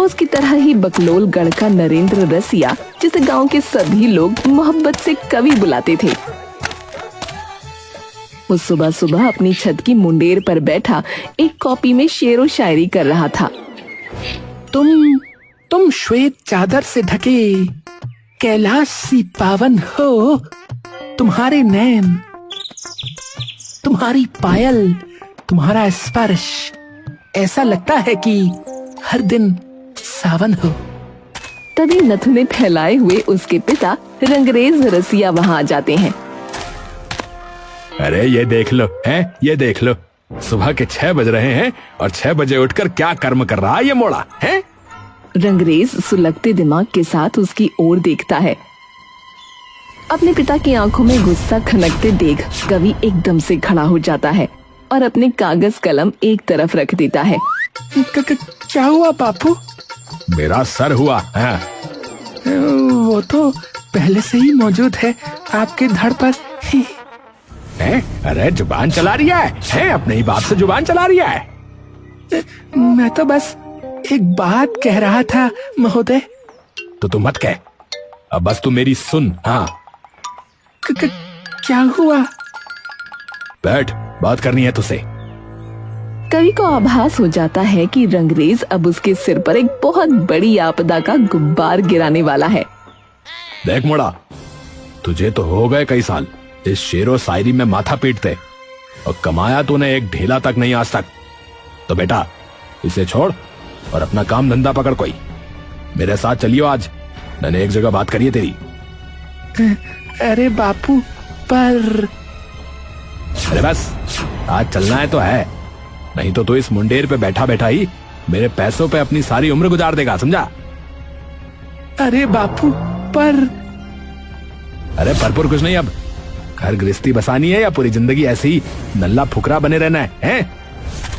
रोज की तरह ही बकलोलगढ़ का नरेंद्र रसिया, जिसे गांव के सभी लोग मोहब्बत से कवि बुलाते थे, वो सुबह सुबह अपनी छत की मुंडेर पर बैठा एक कॉपी में शेरो शायरी कर रहा था। तुम श्वेत चादर से ढके कैलाश सी पावन हो, तुम्हारे नैन, तुम्हारी पायल, तुम्हारा स्पर्श, ऐसा लगता है कि हर दिन सावन हो। तभी नथुने फैलाए हुए उसके पिता रंगरेज रसिया वहां आ जाते हैं। अरे ये देख लो, हैं? ये देख लो, सुबह के 6 बज रहे हैं और 6 बजे उठकर क्या कर्म कर रहा है ये मोड़ा, हैं? रंगरेज सुलगते दिमाग के साथ उसकी ओर देखता है। अपने पिता की आंखों में गुस्सा खनकते देख कवि एकदम से खड़ा हो जाता है और अपने कागज कलम एक तरफ रख देता है। क्या हुआ बापू? मेरा सर हुआ है। वो तो पहले से ही मौजूद है आपके धड़ पर। हैं? अरे जुबान चला रही है? अपने ही बाप से जुबान चला रही है। मैं तो बस एक बात कह रहा था महोदय। तो तुम मत कह, अब बस तू मेरी सुन। हाँ, क्या हुआ? बैठ, बात करनी है तुझसे। कवि को आभास हो जाता है कि रंगरेज अब उसके सिर पर एक बहुत बड़ी आपदा का गुब्बार गिराने वाला है। देख मोड़ा, तुझे तो हो गए कई साल इस शेरो शायरी में माथा पीटते, और कमाया तूने एक ढेला तक नहीं आज तक। तो बेटा इसे छोड़ और अपना काम धंधा पकड़, कोई मेरे साथ चलियो। आज मैंने एक जगह बात करी है तेरी। अरे बापू, पर अरे बस, आज चलना है तो है, नहीं तो तू इस मुंडेर पे बैठा बैठा ही मेरे पैसों पे अपनी सारी उम्र गुजार देगा, समझा? अरे बापू, पर अरे परपुर कुछ नहीं। अब घर गृहस्थी बसानी है या पूरी जिंदगी ऐसे ही नल्ला फुकरा बने रहना है, हैं?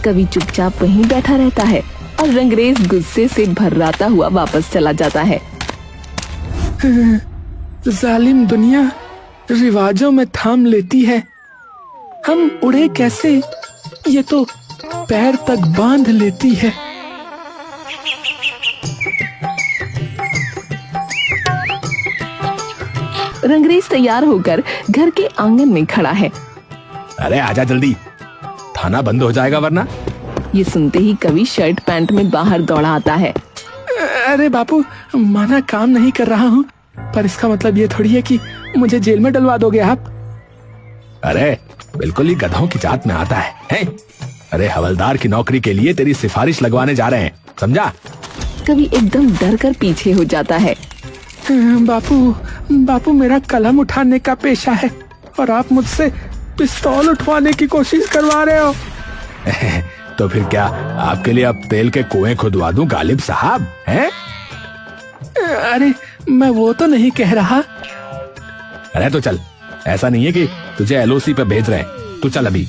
कवि चुपचाप वहीं बैठा रहता है और रंगरेज गुस्से से भर्राता हुआ वापस चला जाता है। जालिम दुनिया रिवाजों में थाम लेती है। हम उड़े कैसे, ये तो पैर तक बांध लेती है। रंगरेज तैयार होकर घर के आंगन में खड़ा है। अरे आजा जल्दी, थाना बंद हो जाएगा वरना। ये सुनते ही कवि शर्ट पैंट में बाहर दौड़ा आता है। अरे बापू, माना काम नहीं कर रहा हूँ, पर इसका मतलब ये थोड़ी है कि मुझे जेल में डलवा दोगे आप। अरे बिल्कुल ही गधों की जात में आता है, हैं? अरे हवलदार की नौकरी के लिए तेरी सिफारिश लगवाने जा रहे हैं, समझा? कवि एकदम डर कर पीछे हो जाता है। बापू, मेरा कलम उठाने का पेशा है और आप मुझसे पिस्तौल उठवाने की कोशिश करवा रहे हो। तो फिर क्या आपके लिए अब तेल के कुएं खुदवा दूं गालिब साहब, हैं? अरे मैं वो तो नहीं कह रहा। अरे तो चल, ऐसा नहीं है कि तुझे एलओसी पे भेज रहे हैं, तू चल अभी।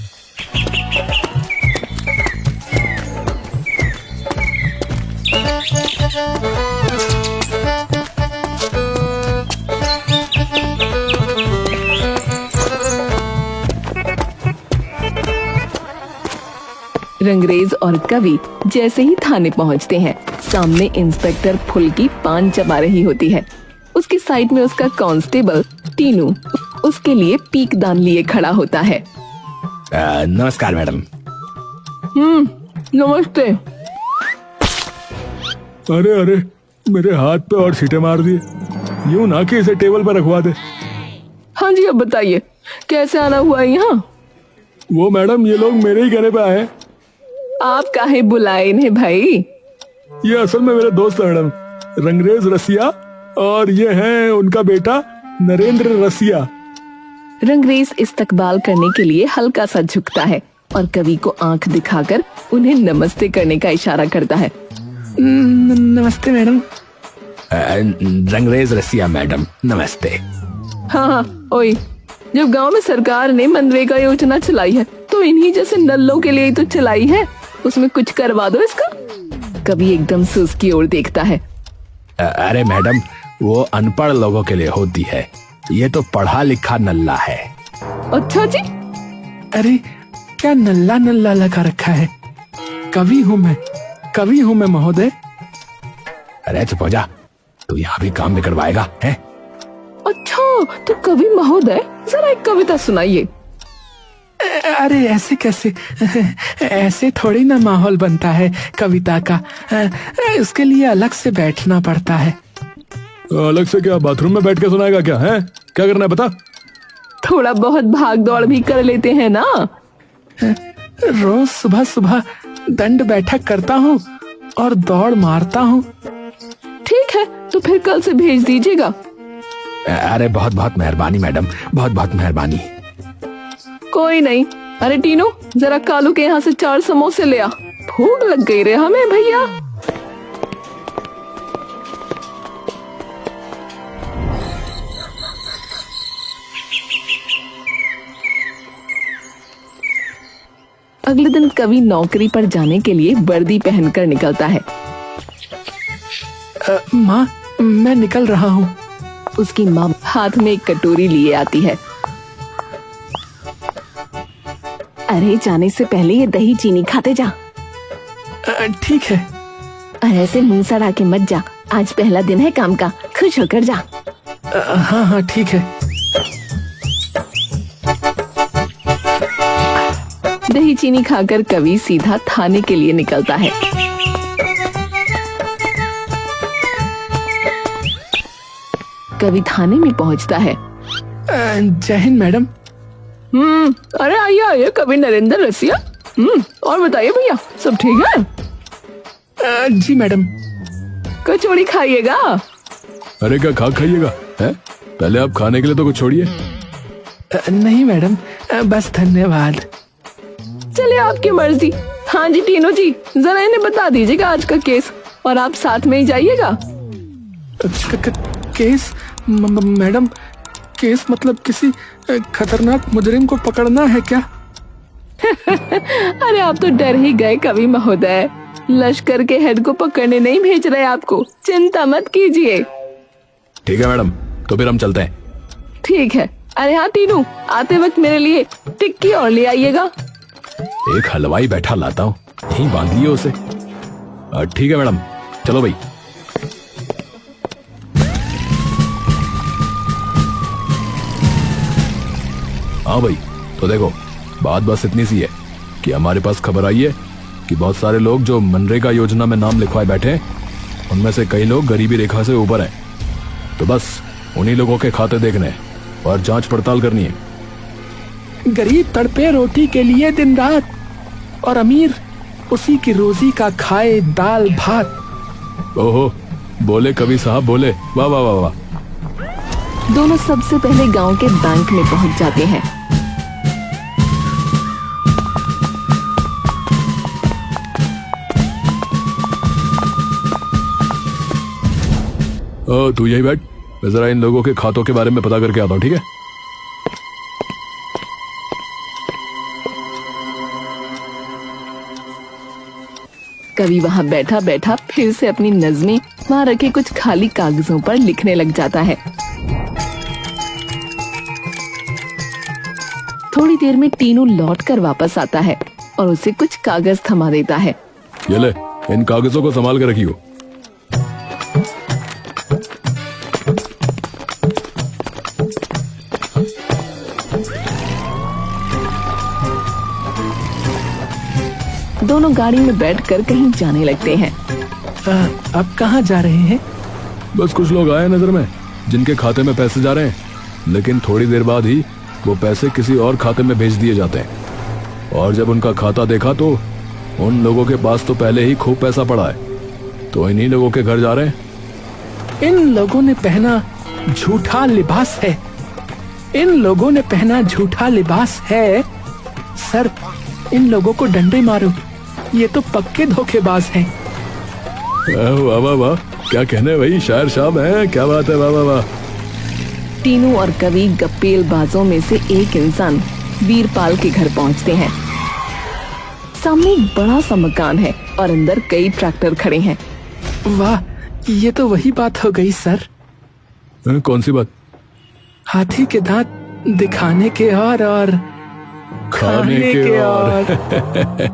रंगरेज और कवि जैसे ही थाने पहुंचते हैं, सामने इंस्पेक्टर फुल्की पान चबा रही होती है। उसकी साइड में उसका कांस्टेबल टीनू उसके लिए पीक दान लिए खड़ा होता है। नमस्कार मैडम। नमस्ते। अरे मेरे हाथ पे और सीटें मार दी, यूं ना कि इसे टेबल पर रखवा दे। हाँ जी, अब बताइए कैसे आना हुआ यहाँ? वो मैडम, ये लोग मेरे ही कहने पे आए हैं। आप काहे बुलाए इन्हें भाई? ये असल में मेरे दोस्त है मैडम, रंगरेज रसिया, और ये है उनका बेटा नरेंद्र रसिया। रंगरेज इस्तकबाल करने के लिए हल्का सा झुकता है और कवि को आंख दिखाकर उन्हें नमस्ते करने का इशारा करता है। नमस्ते मैडम। रंगरेज रसिया मैडम, नमस्ते। हाँ, ओए, जब गांव में सरकार ने मनरेगा योजना चलाई है तो इन्हीं जैसे नल्लों के लिए ही तो चलाई है, उसमें कुछ करवा दो इसका। कवि एकदम से उसकी ओर देखता है। अरे मैडम, वो अनपढ़ लोगों के लिए होती है, ये तो पढ़ा लिखा नल्ला है। अच्छा जी? अरे क्या नल्ला नल्ला लगा रखा है? कवि हूँ मैं महोदय। अरे चुप हो जा, तू यहाँ भी काम बिगड़वाएगा है? अच्छा, तो कवि महोदय जरा एक कविता सुनाइए। अरे ऐसे कैसे, ऐसे थोड़ी ना माहौल बनता है कविता का। उसके लिए अलग से बैठना पड़ता है। अलग से क्या, बाथरूम में बैठ के सुनाएगा क्या है? क्या करना है बता? थोड़ा बहुत भाग दौड़ भी कर लेते हैं ना। रोज सुबह सुबह दंड बैठक करता हूँ और दौड़ मारता हूँ। ठीक है, तो फिर कल से भेज दीजिएगा। अरे बहुत बहुत मेहरबानी मैडम, बहुत बहुत मेहरबानी। कोई नहीं। अरे टीनू, जरा कालू के यहाँ से 4 समोसे ले आ, भूख लग गई रे हमें भैया। अगले दिन कवि नौकरी पर जाने के लिए वर्दी पहनकर निकलता है। माँ, मैं निकल रहा हूँ। उसकी माँ हाथ में एक कटोरी लिए आती है। अरे जाने से पहले ये दही चीनी खाते जा। ठीक है। अरे ऐसे मुंह सड़ा के मत जा, आज पहला दिन है काम का, खुश होकर जा। हाँ हाँ ठीक है। दही चीनी खाकर कवि सीधा थाने के लिए निकलता है। कवि थाने में पहुंचता है। जय हिंद मैडम। अरे आइए आइए, कवि नरेंद्र रसिया। और बताइए भैया, सब ठीक है? जी मैडम। कचौड़ी खाइएगा? अरे क्या खा खाइएगा है? पहले आप खाने के लिए तो कुछ छोड़िए। नहीं मैडम, बस धन्यवाद। चलिए आपकी मर्जी। हाँ जी टीनू जी, जरा इन्हें बता दीजिएगा आज का केस, और आप साथ में ही जाइएगा। केस? मैडम, केस मतलब किसी खतरनाक मुजरिम को पकड़ना है क्या? अरे आप तो डर ही गए कवि महोदय, लश्कर के हेड को पकड़ने नहीं भेज रहे आपको, चिंता मत कीजिए। ठीक है मैडम, तो फिर हम चलते हैं। ठीक है। अरे हाँ टीनू, आते वक्त मेरे लिए टिक्की और ले आइएगा। एक हलवाई बैठा लाता हूँ, यहीं बांध लियो उसे। ठीक है मैडम, चलो भाई। हाँ भाई, तो देखो बात बस इतनी सी है कि हमारे पास खबर आई है कि बहुत सारे लोग जो मनरेगा योजना में नाम लिखवाए बैठे हैं, उनमें से कई लोग गरीबी रेखा से ऊपर हैं। तो बस उन्हीं लोगों के खाते देखने हैं और जांच पड़ताल करनी है। गरीब तड़पे रोटी के लिए दिन रात, और अमीर उसी की रोजी का खाए दाल भात। ओहो, बोले कवि साहब बोले, वाह वाह वाह वाह। दोनों सबसे पहले गांव के बैंक में पहुंच जाते हैं। तू यही बैठ, मैं जरा इन लोगों के खातों के बारे में पता करके आता हूँ, ठीक है? कवि वहाँ बैठा बैठा फिर से अपनी नज़में वहाँ रखे कुछ खाली कागजों पर लिखने लग जाता है। थोड़ी देर में टीनू लौट कर वापस आता है और उसे कुछ कागज थमा देता है। ये ले, इन कागजों को संभाल कर रखियो। दोनों गाड़ी में बैठकर कहीं जाने लगते हैं। अब कहाँ जा रहे हैं? बस कुछ लोग आए नजर में जिनके खाते में पैसे जा रहे हैं, लेकिन थोड़ी देर बाद ही वो पैसे किसी और खाते में भेज दिए जाते हैं। और जब उनका खाता देखा तो उन लोगों के पास तो पहले ही खूब पैसा पड़ा है, तो इन्हीं लोगों के घर जा रहे हैं। इन लोगों ने पहना झूठा लिबास है। इन लोगों ने पहना झूठा लिबास है। सर, इन लोगों को डंडे मारो, ये तो पक्के धोखेबाज हैं। वाह वाह वाह, क्या कहने भाई, शायर साहब हैं, क्या बात है, वाह वाह वाह। टीनू और कवि गप्पेलबाजों में से एक इंसान वीरपाल के घर पहुंचते हैं। सामने एक बड़ा सा मकान है और अंदर कई ट्रैक्टर खड़े हैं। वाह, ये तो वही बात हो गई सर। कौन सी बात? हाथी के दांत दिखाने के और खाने के और।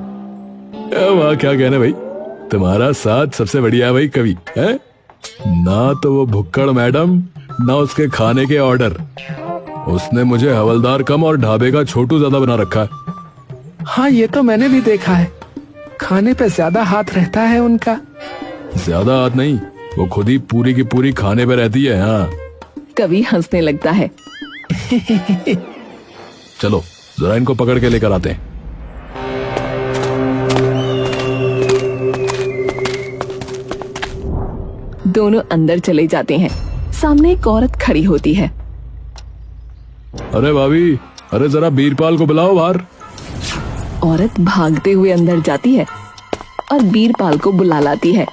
वाह, क्या कहना भाई, तुम्हारा साथ सबसे बढ़िया भाई कवि है। ना तो वो भुक्कड़ मैडम, ना उसके खाने के ऑर्डर। उसने मुझे हवलदार कम और ढाबे का छोटू ज्यादा बना रखा है। हाँ, ये तो मैंने भी देखा है। खाने पे ज्यादा हाथ रहता है उनका। ज्यादा हाथ नहीं, वो खुद ही पूरी की पूरी खाने पे रहती है। हाँ, कवि हंसने लगता है। चलो जरा इनको पकड़ के लेकर आते हैं। दोनों अंदर चले जाते हैं। सामने एक औरत खड़ी होती है। अरे भाभी, अरे जरा बीरपाल को बुलाओ बाहर। औरत भागते हुए अंदर जाती है और बीरपाल को बुला लाती है।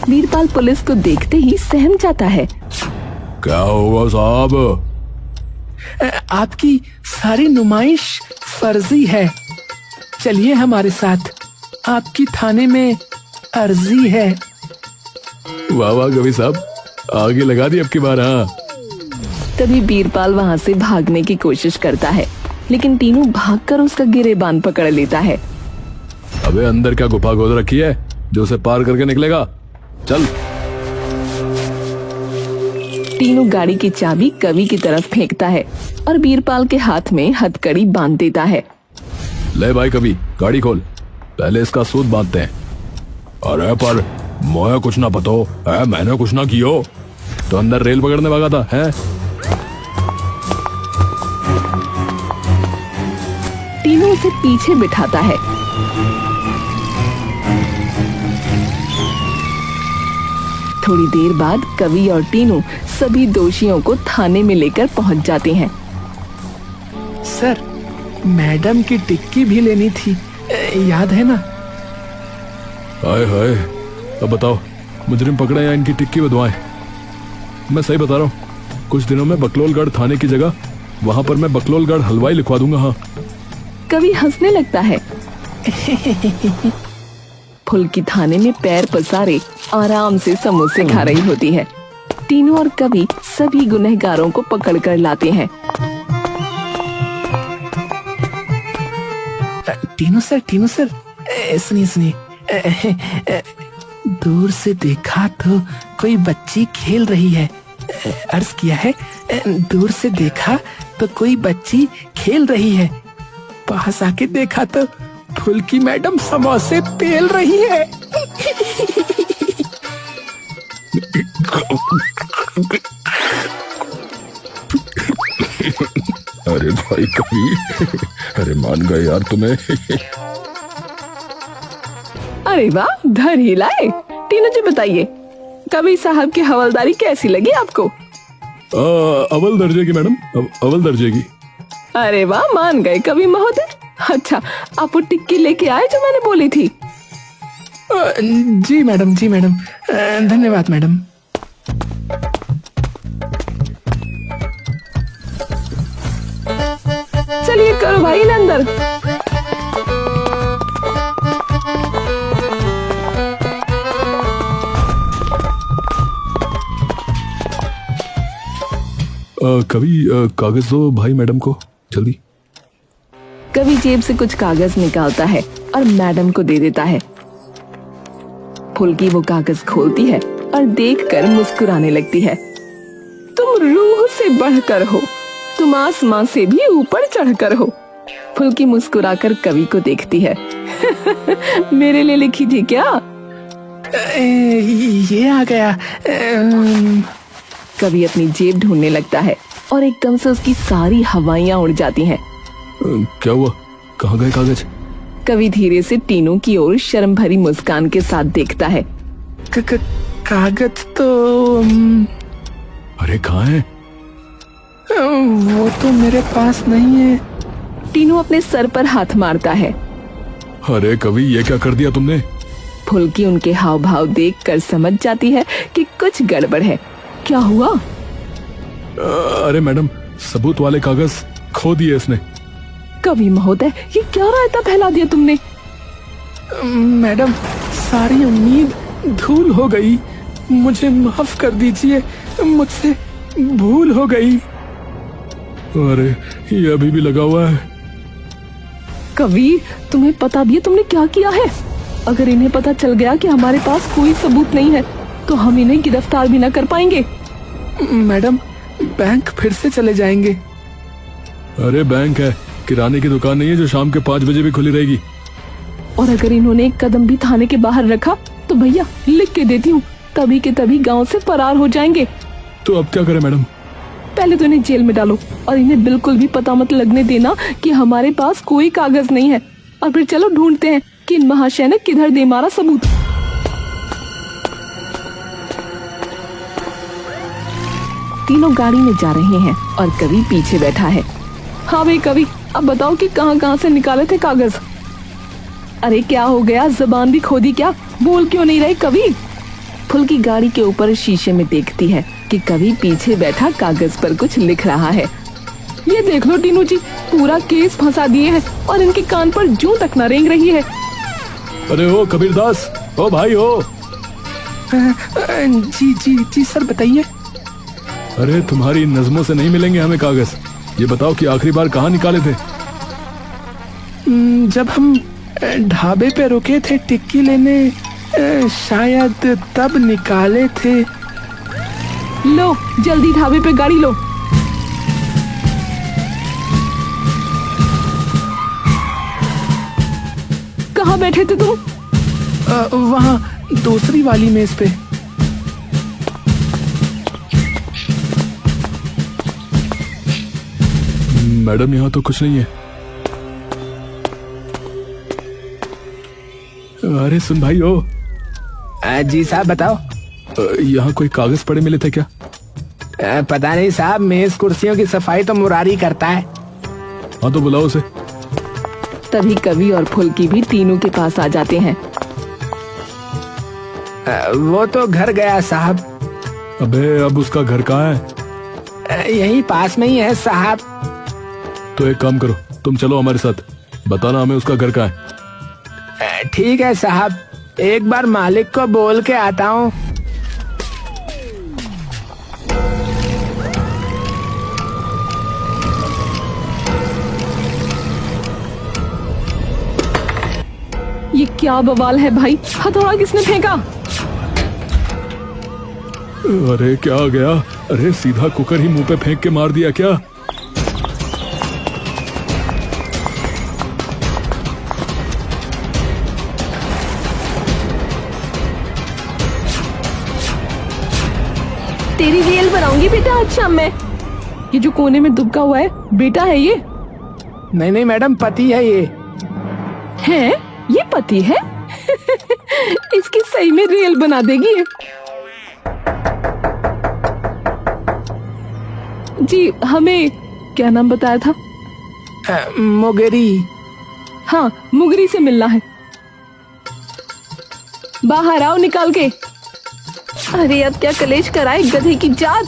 बीरपाल पुलिस को देखते ही सहम जाता है। क्या हुआ साहब? आपकी सारी नुमाइश फर्जी है। चलिए हमारे साथ, आपकी थाने में अर्जी है। वाह वाह कवि साहब, आगे लगा दी अब की बार। हाँ, तभी बीरपाल वहां से भागने की कोशिश करता है, लेकिन टीनू भागकर उसका गिरेबान पकड़ लेता है। अबे अंदर क्या गुफा खोद रखी है जो उसे पार करके निकलेगा? चल। टीनू गाड़ी की चाबी कवि की तरफ फेंकता है और बीरपाल के हाथ में हथकड़ी बांध देता है। ले भाई कवि, गाड़ी खोल, पहले इसका सूद बांधते हैं। अरे पर मोया कुछ ना पतो है, मैंने कुछ ना कियो, तो अंदर रेल पकड़ने भागा था है? टीनू उसे पीछे बिठाता है। थोड़ी देर बाद कवि और टीनू सभी दोषियों को थाने में लेकर पहुंच जाते हैं। सर, मैडम की टिक्की भी लेनी थी, याद है ना? हाय हाय, अब बताओ मुजरिम पकड़े या इनकी टिक्की बदवाएं? मैं सही बता रहा हूँ, कुछ दिनों में बकलोलगढ़ थाने की जगह वहां पर मैं बकलोलगढ़ हलवाई लिखवा दूंगा। हाँ। कवि हंसने लगता है। फुल्की थाने में पैर पसारे आराम से समोसे खा रही होती है। टीनू और कवि सभी गुनहगारों को पकड़ कर लाते हैं। टीनू सर, सुनिए, दूर से देखा तो कोई बच्ची खेल रही है। अर्ज किया है, दूर से देखा तो कोई बच्ची खेल रही है। पास आके देखा तो फुल्की मैडम समोसे पेल रही है। अरे भाई कवि, अरे मान गए यार तुम्हें। अरे वाह, धर ही लाए। टीनू जी बताइए, कवि साहब की हवलदारी कैसी लगी आपको? अव्वल दर्जे की मैडम, अव्वल दर्जे की। अरे वाह, मान गए कवि महोदय। अच्छा, आप वो टिक्की लेके आए जो मैंने बोली थी? जी मैडम, धन्यवाद मैडम। चलिए करो भाई इन अंदर। कवि, कागज दो भाई मैडम को जल्दी। कवि जेब से कुछ कागज निकालता है और मैडम को दे देता है। फुल्की वो कागज खोलती है और देखकर मुस्कुराने लगती है। तुम रूह से बढ़कर हो, तुम आसमां से भी ऊपर चढ़कर हो। फुल्की मुस्कुराकर कवि को देखती है। मेरे लिए लिखी थी क्या? ये आ गया। कवि अपनी जेब ढूंढने लगता है और एकदम से उसकी सारी हवाइयां उड़ जाती हैं। क्या हुआ? कहाँ गए कागज? कवि धीरे से टीनू की ओर शर्म भरी मुस्कान के साथ देखता है। कागज तो अरे कहाँ है? वो तो मेरे पास नहीं है। टीनू अपने सर पर हाथ मारता है। अरे कवि, ये क्या कर दिया तुमने? फुल्की उनके हाव भाव देखकर समझ जाती है कि कुछ गड़बड़ है। क्या हुआ? अरे मैडम, सबूत वाले कागज खो दिए इसने। कवि महोदय, ये क्या रायता फैला दिया तुमने? मैडम, सारी उम्मीद धूल हो गई। मुझे माफ कर दीजिए, मुझसे भूल हो गई। अरे ये अभी भी लगा हुआ है। कवि, तुम्हें पता भी है तुमने क्या किया है? अगर इन्हें पता चल गया कि हमारे पास कोई सबूत नहीं है तो हम इन्हें गिरफ्तार भी न कर पाएंगे। मैडम, बैंक फिर से चले जाएंगे। अरे बैंक है, किराने की दुकान नहीं है जो शाम के 5 बजे भी खुली रहेगी। और अगर इन्होंने एक कदम भी थाने के बाहर रखा तो भैया लिख के देती हूँ, तभी के तभी गांव से फरार हो जाएंगे। तो अब क्या करें मैडम? पहले तो इन्हें जेल में डालो और इन्हें बिल्कुल भी पता मत लगने देना कि हमारे पास कोई कागज नहीं है, और फिर चलो ढूंढते हैं कि इन महाशय ने किधर दे मारा सबूत। तीनों गाड़ी में जा रहे हैं और कवि पीछे बैठा है। हाँ भाई कवि, अब बताओ कि कहाँ से निकाले थे कागज? अरे क्या हो गया, जुबान भी खो दी क्या? बोल क्यों नहीं रहे कवि? फुल्की गाड़ी के ऊपर शीशे में देखती है कि कवि पीछे बैठा कागज पर कुछ लिख रहा है। ये देख लो टीनू जी, पूरा केस फंसा दिए हैं और इनके कान पर जूं तक न रेंग रही है। अरे ओ कबीरदास, ओ भाई हो। जी जी जी सर, बताइए। अरे तुम्हारी नज़मों से नहीं मिलेंगे हमें कागज। ये बताओ कि आखिरी बार कहाँ निकाले थे? जब हम ढाबे पे रुके थे टिक्की लेने, शायद तब निकाले थे। लो जल्दी ढाबे पे गाड़ी लो। कहाँ बैठे थे तुम? वहाँ दूसरी वाली मेज पे। मैडम यहाँ तो कुछ नहीं है। अरे सुन भाई हो। जी साहब, बताओ। यहाँ कोई कागज पड़े मिले थे क्या? पता नहीं साहब, मेज कुर्सियों की सफाई तो मुरारी करता है। हाँ तो बुलाओ उसे। तभी कवि और फुल्की भी तीनों के पास आ जाते हैं। वो तो घर गया साहब। अबे अब उसका घर कहाँ है? यहीं पास में ही है साहब। तो एक काम करो, तुम चलो हमारे साथ, बताना हमें उसका घर कहाँ है। ठीक है साहब, एक बार मालिक को बोल के आता हूँ। ये क्या बवाल है भाई, हथौड़ा किसने फेंका? अरे क्या आ गया? अरे सीधा कुकर ही मुंह पे फेंक के मार दिया क्या? तेरी रील बनाऊंगी बेटा आज शाम में। ये जो कोने में दुबका हुआ है बेटा है ये? नहीं नहीं मैडम, पति है ये। है? ये पति है? इसकी सही में रील बना देगी ये। जी हमें क्या नाम बताया था? मुगरी। हाँ, मुगरी से मिलना है। बाहर आओ निकाल के। अरे अब क्या कलेश कराए गधे की जात।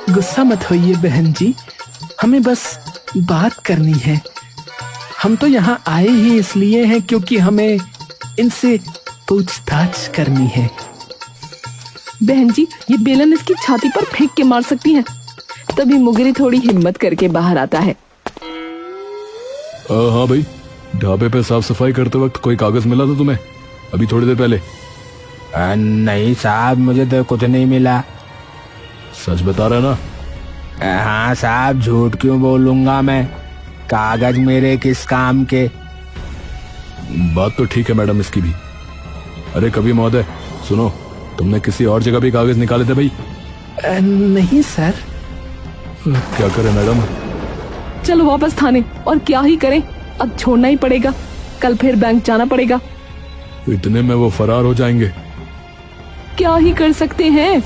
गुस्सा मत होइए बहन जी, हमें बस बात करनी है। हम तो यहाँ आए ही इसलिए हैं क्योंकि हमें इनसे पूछताछ करनी है। बहन जी, ये बेलन इसकी छाती पर फेंक के मार सकती हैं। तभी मुगरी थोड़ी हिम्मत करके बाहर आता है। हाँ भाई, ढाबे पे साफ सफाई करते वक्त कोई कागज मिला था तुम्हें अभी थोड़ी देर पहले? नहीं साहब, मुझे तो कुछ नहीं मिला। सच बता रहा ना? हाँ साहब, झूठ क्यों बोलूंगा मैं, कागज मेरे किस काम के। बात तो ठीक है मैडम इसकी भी। अरे कभी महोदय सुनो, तुमने किसी और जगह भी कागज निकाले थे भाई? नहीं सर। क्या करें मैडम? चलो वापस थाने। और क्या ही करें, अब छोड़ना ही पड़ेगा, कल फिर बैंक जाना पड़ेगा। इतने में वो फरार हो जाएंगे। क्या ही कर सकते हैं।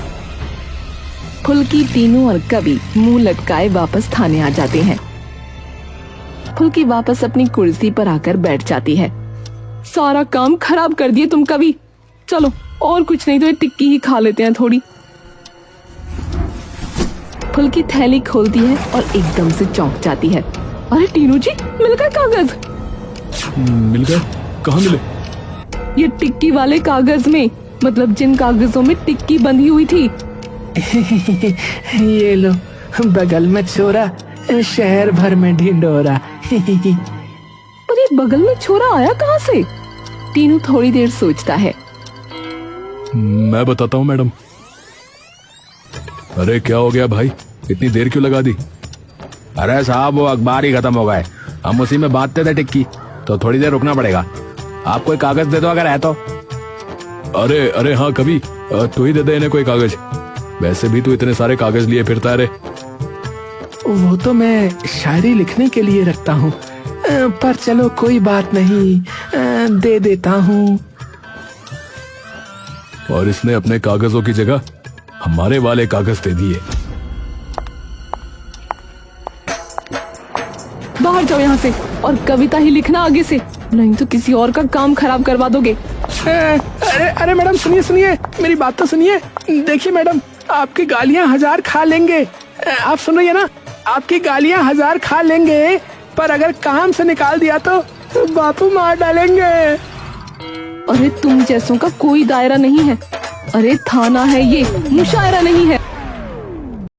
फुल्की, तीनू और कवि मुंह लटकाए वापस थाने आ जाते हैं। फुल्की वापस अपनी कुर्सी पर आकर बैठ जाती है। सारा काम खराब कर दिए तुम कवि। चलो और कुछ नहीं तो ये टिक्की ही खा लेते हैं थोड़ी। फुल्की थैली खोलती है और एकदम से चौंक जाती है। अरे टीनू जी, मिल गए कागज। मिल गए? कहाँ मिले? ये टिक्की वाले कागज में, मतलब जिन कागजों में टिक्की बंधी हुई थी। ये लो, बगल में छोरा, शहर भर में ढिंडोरा। पर ये बगल में छोरा आया कहाँ से? टीनू थोड़ी देर सोचता है। मैं बताता हूँ मैडम। अरे क्या हो गया भाई, इतनी देर क्यों लगा दी? अरे साहब वो अखबार ही खत्म हो गए, हम उसी में बांटते थे टिक्की, तो थोड़ी देर रुकना पड़ेगा। आप कोई कागज दे दो अगर है तो। अरे अरे हाँ कभी तू ही दे दे इन्हें कोई कागज, वैसे भी तू इतने सारे कागज लिए फिरता है रे। वो तो मैं शायरी लिखने के लिए रखता हूँ, पर चलो कोई बात नहीं, दे देता हूँ। और इसने अपने कागजों की जगह हमारे वाले कागज दे दिए। बाहर जाओ यहाँ से और कविता ही लिखना आगे से, नहीं तो किसी और का काम खराब करवा दोगे। अरे अरे मैडम सुनिए सुनिए, मेरी बात तो सुनिए। देखिए मैडम, आपकी गालियां 1000 खा लेंगे, आप सुन रही है ना, आपकी गालियां 1000 खा लेंगे, पर अगर काम से निकाल दिया तो बापू मार डालेंगे। अरे तुम जैसों का कोई दायरा नहीं है। अरे थाना है ये, मुशायरा नहीं है।